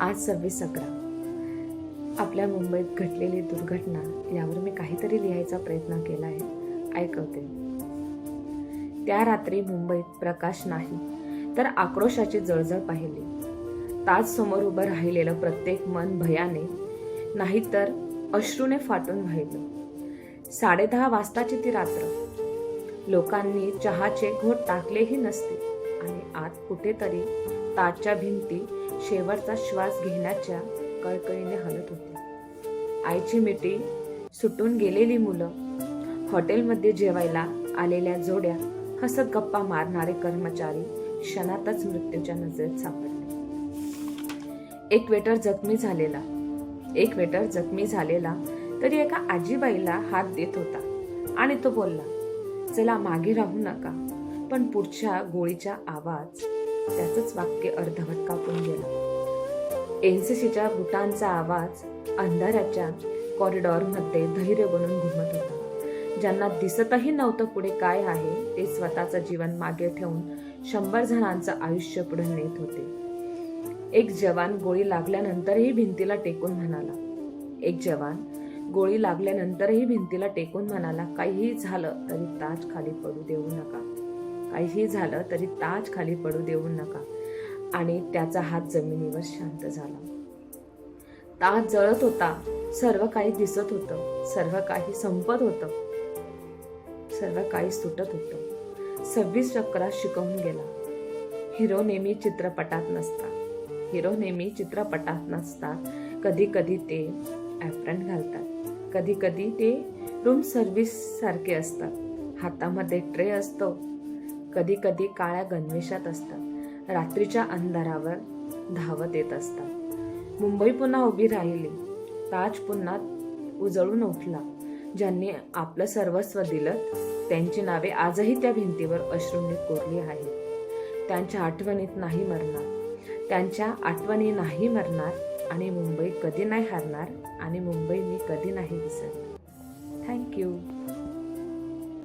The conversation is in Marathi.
आज 26/11 आपल्या मुंबईत घडलेली दुर्घटना यावर मी काहीतरी लिहायचा प्रयत्न केला आहे. ऐकवते. त्या रात्री मुंबईत प्रकाश नाही तर आक्रोशाची जळजळ पाहिली. ताज समोर उभं राहिलेलं प्रत्येक मन भयाने नाही तर अश्रूने फाटून वाहिलं. 10:30 वाजताची ती रात्र. लोकांनी चहाचे घोट टाकलेही नसते आणि आत कुठेतरी ताजच्या भिंती शेवटचा श्वास घेण्याच्या कळकळीने हलत होती. आईची मिठी सुटून गेलेली मुलं, हॉटेलमध्ये जेवायला आलेल्या जोड्या, हसत गप्पा मारणारे कर्मचारी क्षणातच मृत्यूच्या नजरेत सापडले. एक वेटर जखमी झालेला तरी एका आजीबाईला हात देत होता आणि तो बोलला, चला मागे राहू नका. पण पुढच्या गोळीचा आवाज त्याचंच वाक्य अर्धवट कापून गेला. एनसीसीच्या बुटांचा आवाज अंधाराच्या कॉरिडॉरमध्ये धैर्य बनून घुमत होता. ज्यांना दिसतही नव्हतं पुढे काय आहे, ते स्वतःचं जीवन मागे ठेवून 100 जणांचं आयुष्य पुढे नेत होते. एक जवान गोळी लागल्यानंतरही भिंतीला टेकून म्हणाला, काहीही झालं तरी ताज खाली पडू देऊ नका. आणि त्याचा हात जमिनीवर शांत झाला. ताज जळत होता. सर्व काही दिसत होतं. सर्व काही संपत होतं. सर्व काही सुटत होतं. 26/11 शिकवून गेला. हिरो नेहमी चित्रपटात नसतात. कधी कधी ते ॲप्रन घालतात. कधी कधी ते रूम सर्व्हिस सारखे असतात. हातामध्ये ट्रे असतो. कधी कधी काळ्या गणवेशात असतात. रात्रीच्या अंधारावर धावत येत असतात. मुंबई पुन्हा उभी राहिली. ताज पुन्हा उजळून उठला. ज्यांनी आपलं सर्वस्व दिलं त्यांची नावे आजही त्या भिंतीवर अश्रूंनी कोरली आहेत. त्यांच्या आठवणी नाही मरणार आणि मुंबई कधी नाही हारणार आणि मुंबई मी कधी नाही विसरणार. थँक्यू.